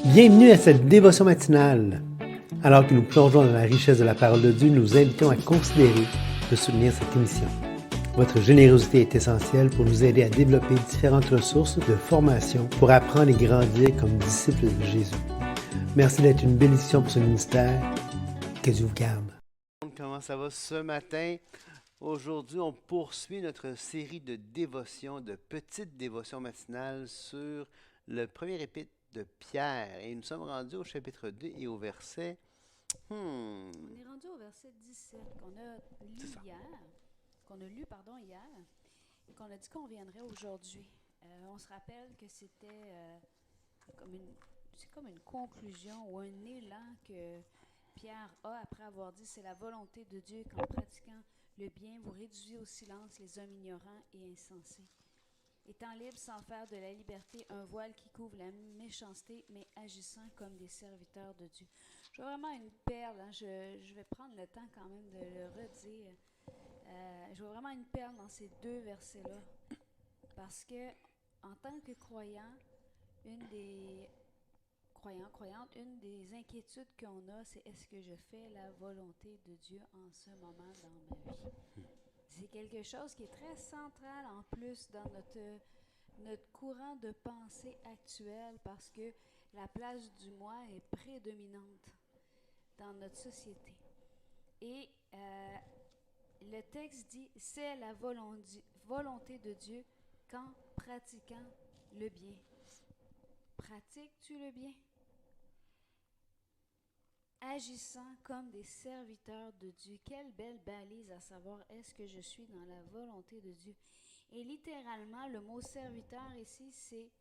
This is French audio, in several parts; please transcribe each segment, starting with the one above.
Bienvenue à cette dévotion matinale. Alors que nous plongeons dans la richesse de la parole de Dieu, nous vous invitons à considérer de soutenir cette émission. Votre générosité est essentielle pour nous aider à développer différentes ressources de formation pour apprendre et grandir comme disciples de Jésus. Merci d'être une bénédiction pour ce ministère. Que Dieu vous garde. Comment ça va ce matin? Aujourd'hui, on poursuit notre série de dévotions, de petites dévotions matinales sur le premier épître de Pierre. Et nous sommes rendus au chapitre 2 et au verset... On est rendu au verset 17 qu'on a lu hier, hier, et qu'on a dit qu'on reviendrait aujourd'hui. On se rappelle que c'était comme une conclusion ou un élan que Pierre a après avoir dit « C'est la volonté de Dieu qu'en pratiquant le bien, vous réduisez au silence les hommes ignorants et insensés. Étant libres sans faire de la liberté un voile qui couvre la méchanceté, mais agissant comme des serviteurs de Dieu. » Je vois vraiment une perle, hein? Je vais prendre le temps quand même de le redire. Je vois vraiment une perle dans ces deux versets-là. Parce que, en tant que croyant, une des inquiétudes qu'on a, c'est est-ce que je fais la volonté de Dieu en ce moment dans ma vie? C'est quelque chose qui est très central en plus dans notre courant de pensée actuel parce que la place du moi est prédominante dans notre société. Et le texte dit « C'est la volonté de Dieu qu'en pratiquant le bien. » Pratiques-tu le bien? Agissant comme des serviteurs de Dieu. Quelle belle balise à savoir est-ce que je suis dans la volonté de Dieu. Et littéralement, le mot serviteur ici, c'est...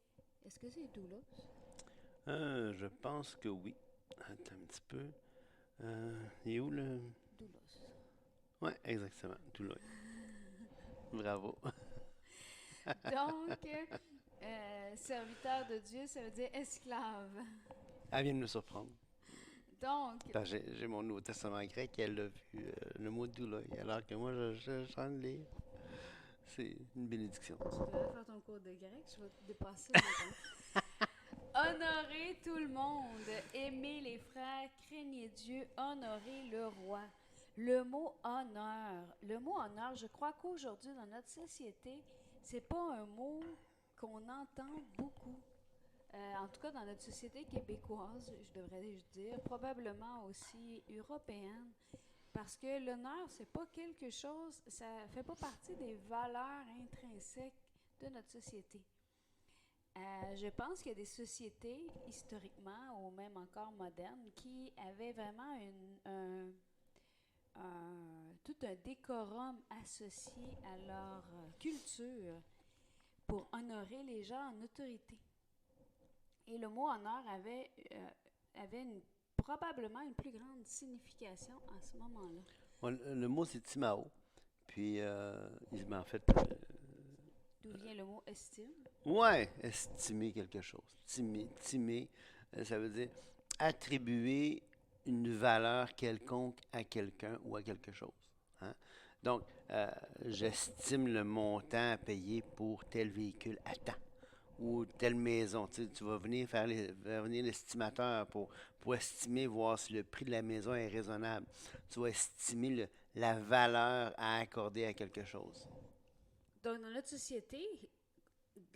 Est-ce que c'est doulos? je pense que oui. Attends un petit peu. Il est où le... Doulos. Oui, exactement. Doulos. Bravo. Donc, serviteur de Dieu, ça veut dire esclave. Elle vient de me surprendre. Donc, J'ai mon Nouveau Testament grec et elle a vu le mot douloi, alors que moi, je train de lire. C'est une bénédiction. Tu devrais faire ton cours de grec, je vais te dépasser. Honorez tout le monde, aimez les frères, craignez Dieu, honorez le roi. Le mot honneur, je crois qu'aujourd'hui, dans notre société, c'est pas un mot qu'on entend beaucoup. En tout cas, dans notre société québécoise, je devrais dire, probablement aussi européenne, parce que l'honneur, c'est pas quelque chose, ça fait pas partie des valeurs intrinsèques de notre société. Je pense qu'il y a des sociétés, historiquement, ou même encore modernes, qui avaient vraiment tout un décorum associé à leur culture pour honorer les gens en autorité. Et le mot honneur avait probablement une plus grande signification à ce moment-là. Bon, le mot, c'est timao. Puis, en fait... D'où vient le mot estime? Ouais, estimer quelque chose. Timer, ça veut dire attribuer une valeur quelconque à quelqu'un ou à quelque chose. Hein? Donc, j'estime le montant à payer pour tel véhicule à temps ou telle maison. Tu vas venir faire venir l'estimateur pour estimer, voir si le prix de la maison est raisonnable. Tu vas estimer la valeur à accorder à quelque chose. Donc, dans notre société,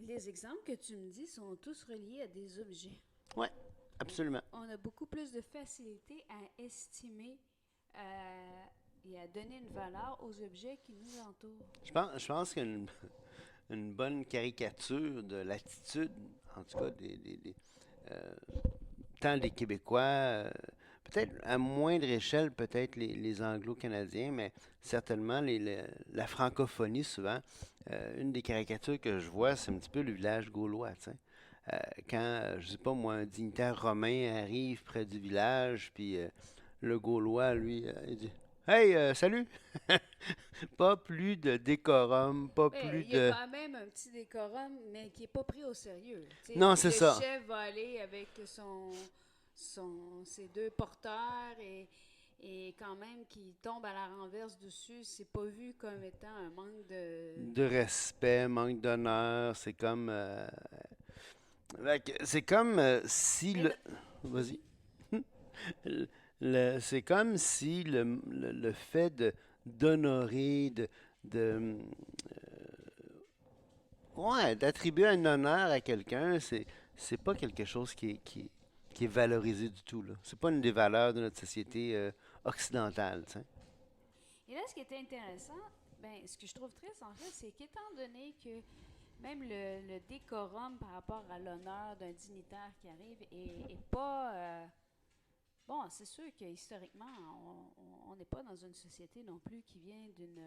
les exemples que tu me dis sont tous reliés à des objets. Oui, absolument. On a beaucoup plus de facilité à estimer et à donner une valeur aux objets qui nous entourent. Je pense qu'une une bonne caricature de l'attitude, en tout cas, tant des Québécois, peut-être à moindre échelle, peut-être les Anglo-Canadiens, mais certainement la francophonie souvent. Une des caricatures que je vois, c'est un petit peu le village gaulois, tu sais. Quand, je sais pas moi, un dignitaire romain arrive près du village, puis le Gaulois, lui, il dit Hey, salut! Pas plus de décorum, pas plus Il y a de. quand même un petit décorum, mais qui n'est pas pris au sérieux. T'sais, Non, c'est ça. Le chef va aller avec ses deux porteurs et quand même qui tombe à la renverse dessus, c'est pas vu comme étant un manque de... De respect, manque d'honneur, c'est comme. Fait que c'est comme si Mais le... Vas-y. C'est comme si le fait d'honorer, de, ouais, d'attribuer un honneur à quelqu'un, c'est pas quelque chose qui est valorisé du tout, là. C'est pas une des valeurs de notre société occidentale, tu sais. Et là, ce qui était intéressant, ben, ce que je trouve triste en fait, c'est qu'étant donné que même le décorum par rapport à l'honneur d'un dignitaire qui arrive est pas. Bon, c'est sûr que historiquement, on n'est pas dans une société non plus qui vient d'une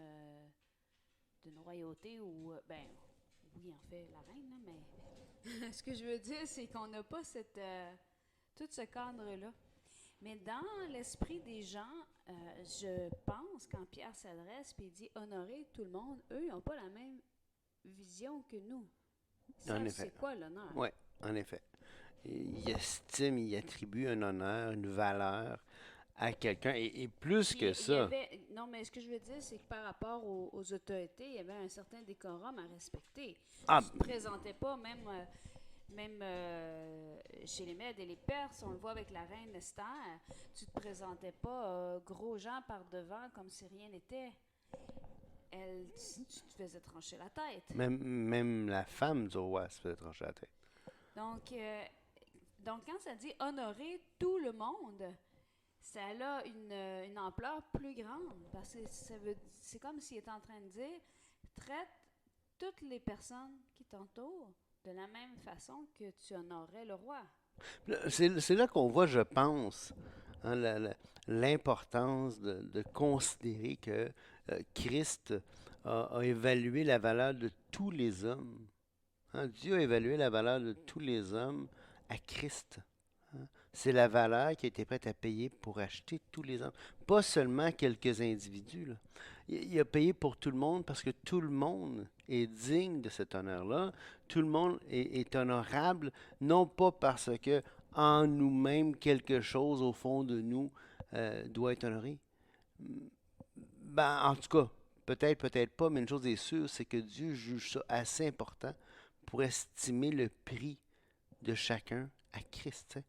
royauté où, ben, oui, en fait, la reine, là, mais ce que je veux dire, c'est qu'on n'a pas tout ce cadre-là. Mais dans l'esprit des gens, je pense, quand Pierre s'adresse et dit honorer tout le monde, eux, ils n'ont pas la même vision que nous. Ils En savent effet. c'est quoi l'honneur. Ouais, en effet. Il estime, il attribue un honneur, une valeur à quelqu'un, et plus que Puis il y ça. avait. Non, mais ce que je veux dire, c'est que par rapport aux autorités, il y avait un certain décorum à respecter. Ah, Tu ne te présentais pas, même chez les Mèdes et les Perses, on le voit avec la reine Esther, tu te présentais pas gros gens par devant comme si rien n'était. Tu te faisais trancher la tête. même la femme du roi se fait trancher la tête. Donc, euh, donc quand ça dit honorer tout le monde, ça a une ampleur plus grande. Parce que c'est comme s'il était en train de dire traite toutes les personnes qui t'entourent de la même façon que tu honorerais le roi. C'est là qu'on voit, je pense, hein, l'importance de considérer que Christ a évalué la valeur de tous les hommes. Hein. Dieu a évalué la valeur de tous les hommes à Christ. Hein. C'est la valeur qui a été prête à payer pour acheter tous les hommes. Pas seulement quelques individus, là. Il a payé pour tout le monde parce que tout le monde est digne de cet honneur-là. Tout le monde est honorable, non pas parce que en nous-mêmes quelque chose au fond de nous doit être honoré. Ben, en tout cas, peut-être, peut-être pas, mais une chose est sûre, c'est que Dieu juge ça assez important pour estimer le prix de chacun à Christ, tu sais.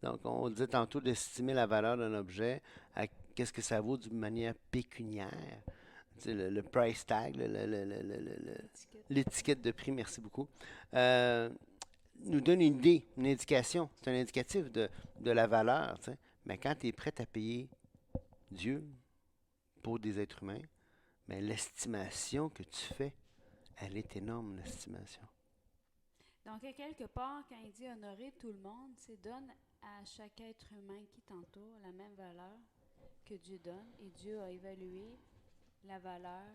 Donc, on disait tantôt d'estimer la valeur d'un objet à qu'est-ce que ça vaut d'une manière pécuniaire. Tu sais, le price tag, Étiquette. l'étiquette de prix, merci beaucoup, euh, nous donne une idée, une indication. C'est un indicatif de la valeur, tu sais. Mais quand tu es prêt à payer Dieu pour des êtres humains, mais l'estimation que tu fais, elle est énorme, l'estimation. Donc, à quelque part, quand il dit honorer tout le monde, c'est donne à chaque être humain qui t'entoure la même valeur que Dieu donne. Et Dieu a évalué la valeur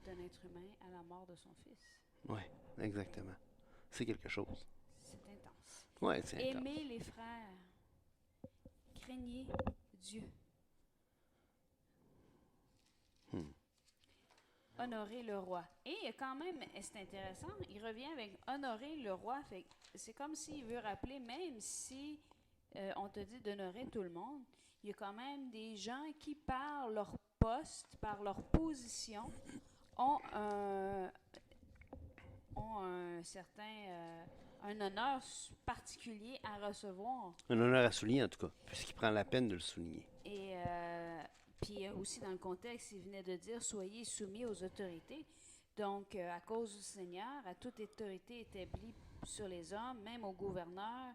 d'un être humain à la mort de son Fils. Oui, exactement. C'est quelque chose. C'est intense. Oui, c'est intense. Aimez les frères. Craignez Dieu. Hmm. Honorer le roi. Et quand même, c'est intéressant, il revient avec honorer le roi. C'est comme s'il veut rappeler, même si on te dit d'honorer tout le monde, il y a quand même des gens qui, par leur poste, par leur position, ont un certain un honneur particulier à recevoir. Un honneur à souligner, en tout cas, puisqu'il prend la peine de le souligner. Et puis aussi dans le contexte, il venait de dire soyez soumis aux autorités. Donc, à cause du Seigneur, à toute autorité établie sur les hommes, même au gouverneur.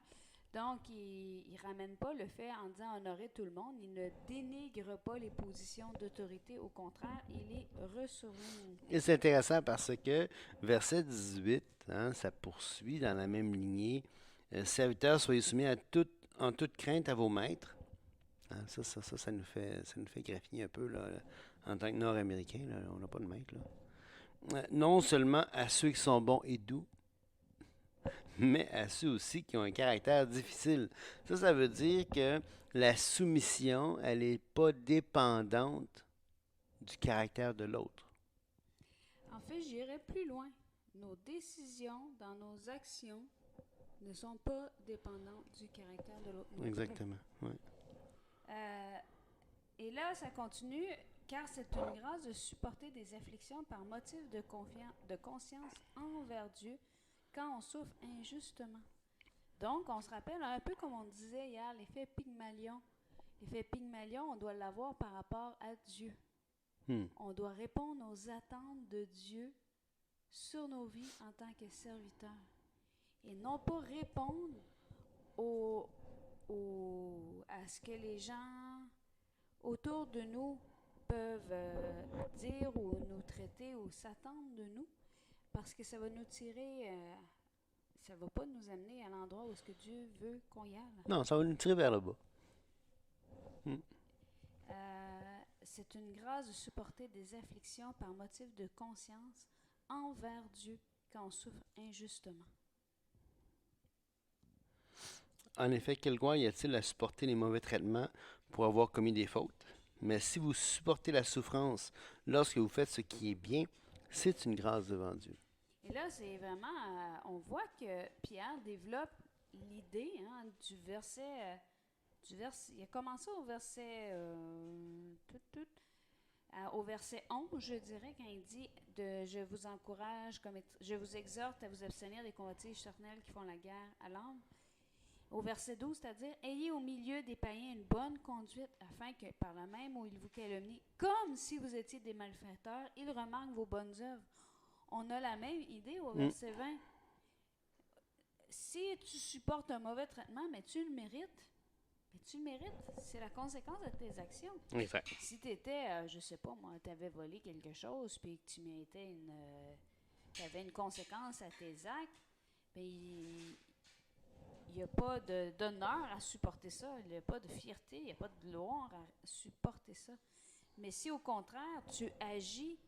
Donc, il ne ramène pas le fait en disant honorer tout le monde. Il ne dénigre pas les positions d'autorité. Au contraire, il les ressouligne. Et c'est intéressant parce que verset 18, hein, ça poursuit dans la même lignée. Serviteurs, soyez soumis en toute crainte à vos maîtres. Hein, ça nous fait graffiner un peu là, en tant que Nord-Américains. Là, on n'a pas de maître. Là. Non seulement à ceux qui sont bons et doux, mais à ceux aussi qui ont un caractère difficile. Ça veut dire que la soumission, elle n'est pas dépendante du caractère de l'autre. En fait, j'irais plus loin. Nos décisions dans nos actions ne sont pas dépendantes du caractère de l'autre. Exactement. Ouais. Et là, ça continue, car c'est une grâce de supporter des afflictions par motif de conscience envers Dieu quand on souffre injustement. Donc, on se rappelle un peu comme on disait hier, l'effet Pygmalion. L'effet Pygmalion, on doit l'avoir par rapport à Dieu. On doit répondre aux attentes de Dieu sur nos vies en tant que serviteurs. Et non pas répondre à ce que les gens autour de nous peuvent dire ou nous traiter ou s'attendre de nous, parce que ça va nous tirer, ça ne va pas nous amener à l'endroit où est-ce que Dieu veut qu'on y aille. Non, ça va nous tirer vers le bas. C'est une grâce de supporter des afflictions par motif de conscience envers Dieu quand on souffre injustement. En effet, quelle gloire y a-t-il à supporter les mauvais traitements pour avoir commis des fautes? Mais si vous supportez la souffrance lorsque vous faites ce qui est bien, c'est une grâce devant Dieu. Et là, c'est vraiment, on voit que Pierre développe l'idée du verset, il a commencé au verset, au verset 11, je dirais, quand il dit je vous encourage, je vous exhorte à vous abstenir des convoitises charnelles qui font la guerre à l'âme. Au verset 12, c'est-à-dire, ayez au milieu des païens une bonne conduite, afin que, par la même où ils vous calomnient, comme si vous étiez des malfaiteurs, ils remarquent vos bonnes œuvres. On a la même idée au verset 20. Si tu supportes un mauvais traitement, mais tu le mérites. C'est la conséquence de tes actions. Exact. Si tu étais, je sais pas moi, tu avais volé quelque chose, puis que tu méritais tu avais une conséquence à tes actes, bien, il n'y a pas d'honneur à supporter ça, il n'y a pas de fierté, il n'y a pas de gloire à supporter ça. Mais si au contraire, tu agis,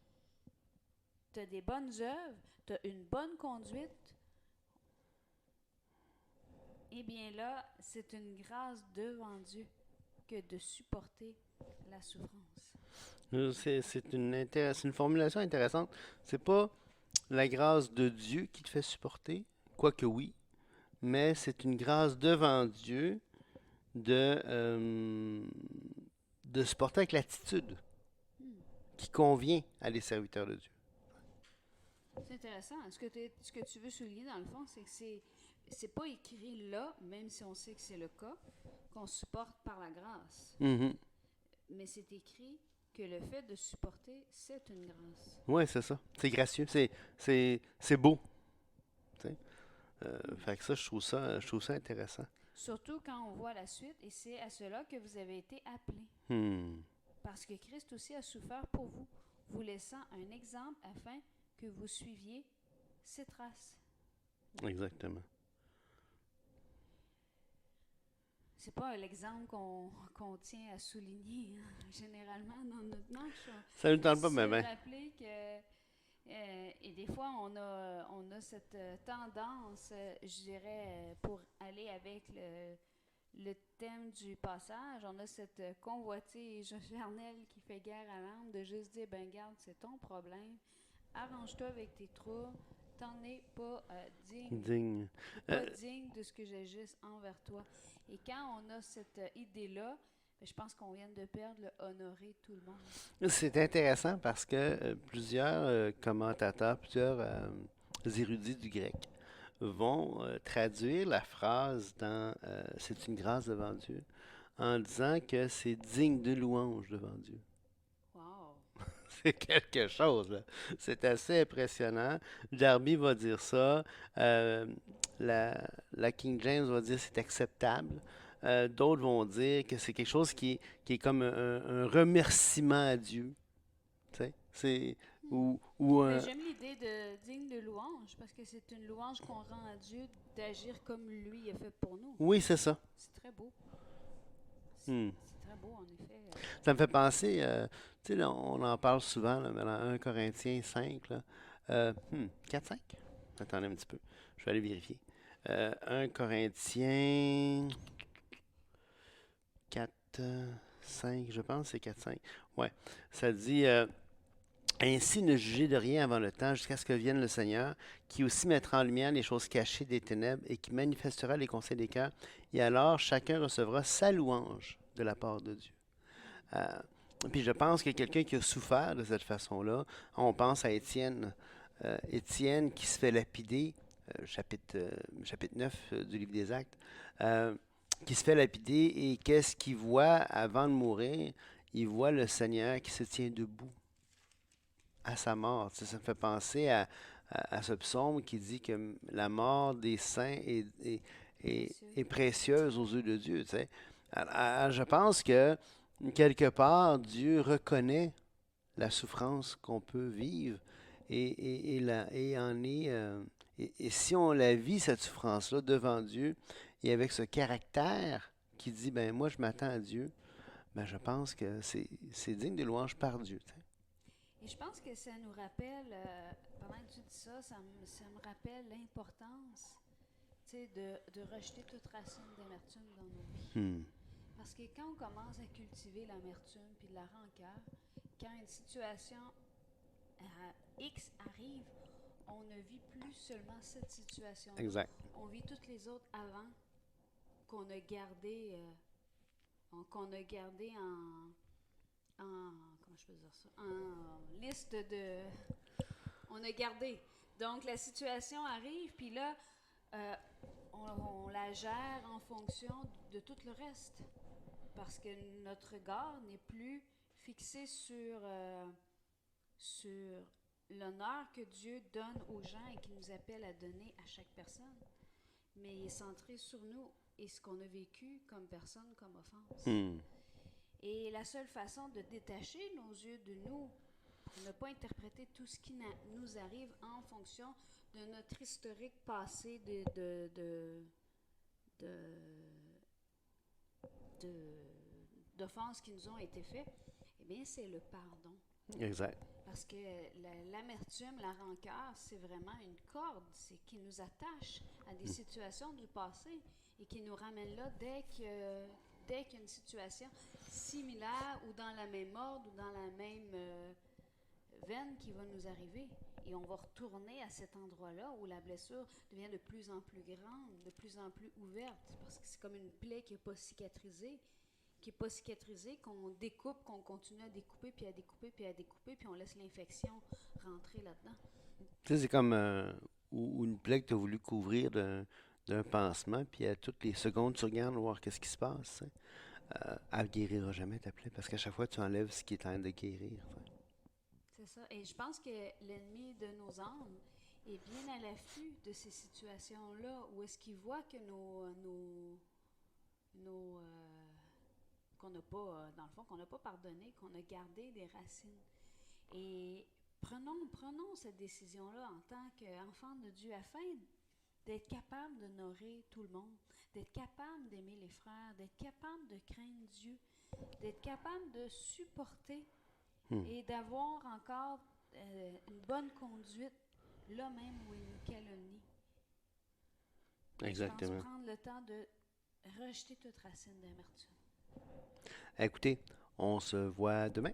tu as des bonnes œuvres, tu as une bonne conduite, eh bien là, c'est une grâce devant Dieu que de supporter la souffrance. C'est une formulation intéressante. C'est pas la grâce de Dieu qui te fait supporter, quoique oui, mais c'est une grâce devant Dieu de supporter avec l'attitude qui convient à des serviteurs de Dieu. C'est intéressant. Ce que tu veux souligner, dans le fond, c'est que c'est pas écrit là, même si on sait que c'est le cas, qu'on supporte par la grâce. Mm-hmm. Mais c'est écrit que le fait de supporter, c'est une grâce. Oui, c'est ça. C'est gracieux. C'est beau. Fait que ça, je trouve ça intéressant. Surtout quand on voit la suite, et c'est à cela que vous avez été appelés. Parce que Christ aussi a souffert pour vous, vous laissant un exemple afin que vous suiviez ses traces. Exactement. C'est pas l'exemple qu'on tient à souligner, généralement, dans notre marche. Ça ne nous tente pas, mais bien. Rappeler que, et des fois, on a cette tendance, je dirais, pour aller avec le thème du passage, on a cette convoitise charnelle qui fait guerre à l'âme, de juste dire, ben garde, c'est ton problème, arrange-toi avec tes troubles, t'en es pas digne. Pas digne de ce que j'agisse envers toi. Et quand on a cette idée-là, je pense qu'on vient de perdre le honorer tout le monde. C'est intéressant parce que plusieurs commentateurs, plusieurs érudits du grec vont traduire la phrase dans c'est une grâce devant Dieu en disant que c'est digne de louange devant Dieu. Wow! C'est quelque chose, là. C'est assez impressionnant. Darby va dire ça. La King James va dire c'est acceptable. D'autres vont dire que c'est quelque chose qui est comme un remerciement à Dieu. Tu sais? J'aime l'idée de digne de louange, parce que c'est une louange qu'on rend à Dieu d'agir comme lui a fait pour nous. Oui, c'est ça. C'est très beau. C'est très beau, en effet. Ça me fait penser, tu sais, là, on en parle souvent, là, mais dans 1 Corinthiens 5, là, 4-5? Attendez un petit peu, je vais aller vérifier. 1 Corinthiens 4, 5, je pense, c'est 4-5. Ouais, ça dit... Ainsi, ne jugez de rien avant le temps, jusqu'à ce que vienne le Seigneur, qui aussi mettra en lumière les choses cachées des ténèbres et qui manifestera les conseils des cœurs. Et alors, chacun recevra sa louange de la part de Dieu. Puis je pense que quelqu'un qui a souffert de cette façon-là, on pense à Étienne. Étienne qui se fait lapider chapitre 9 du livre des Actes, qui se fait lapider et qu'est-ce qu'il voit avant de mourir? Il voit le Seigneur qui se tient debout à sa mort. Tu sais, ça me fait penser à ce psaume qui dit que la mort des saints est précieuse aux yeux de Dieu. Tu sais. Alors, je pense que quelque part, Dieu reconnaît la souffrance qu'on peut vivre et si on la vit, cette souffrance-là, devant Dieu, et avec ce caractère qui dit, ben moi, je m'attends à Dieu, ben je pense que c'est digne de louange par Dieu. Tu sais. Et je pense que ça nous rappelle, pendant que tu dis ça, ça me rappelle l'importance, tu sais, de rejeter toute racine d'amertume dans nos vies. Parce que quand on commence à cultiver l'amertume puis de la rancœur, quand une situation X arrive, on ne vit plus seulement cette situation. Exact. On vit toutes les autres avant qu'on a gardé, en comment je peux dire ça, en liste de, on a gardé. Donc la situation arrive, puis là, on la gère en fonction de tout le reste, parce que notre regard n'est plus fixé sur l'honneur que Dieu donne aux gens et qui nous appelle à donner à chaque personne, mais il est centré sur nous et ce qu'on a vécu comme personne, comme offense. Et la seule façon de détacher nos yeux de nous, pour ne pas interpréter tout ce qui nous arrive en fonction de notre historique passé d'offenses qui nous ont été faites, eh bien, c'est le pardon. Exact. Parce que l'amertume, la rancœur, c'est vraiment une corde, c'est qui nous attache à des situations du passé et qui nous ramène là dès qu'il y a une situation similaire ou dans la même ordre ou dans la même veine qui va nous arriver. Et on va retourner à cet endroit-là où la blessure devient de plus en plus grande, de plus en plus ouverte, parce que c'est comme une plaie qui n'est pas cicatrisée, qu'on découpe, qu'on continue à découper, puis à découper, puis à découper, puis on laisse l'infection rentrer là-dedans. Tu sais, c'est comme ou une plaie que tu as voulu couvrir d'un pansement, puis à toutes les secondes, tu regardes voir qu'est-ce qui se passe. Elle ne guérira jamais ta plaie, parce qu'à chaque fois, tu enlèves ce qui est en train de guérir. T'sais. C'est ça. Et je pense que l'ennemi de nos âmes est bien à l'affût de ces situations-là, où est-ce qu'il voit que qu'on n'a pas, dans le fond, qu'on n'a pas pardonné, qu'on a gardé des racines. Et prenons cette décision-là en tant qu'enfants de Dieu, afin d'être capable d'honorer tout le monde, d'être capable d'aimer les frères, d'être capable de craindre Dieu, d'être capable de supporter et d'avoir encore une bonne conduite là même où il nous calomnie. Exactement. Je pense prendre le temps de rejeter toute racine d'amertume. Écoutez, on se voit demain.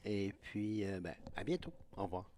Et puis, à bientôt. Au revoir.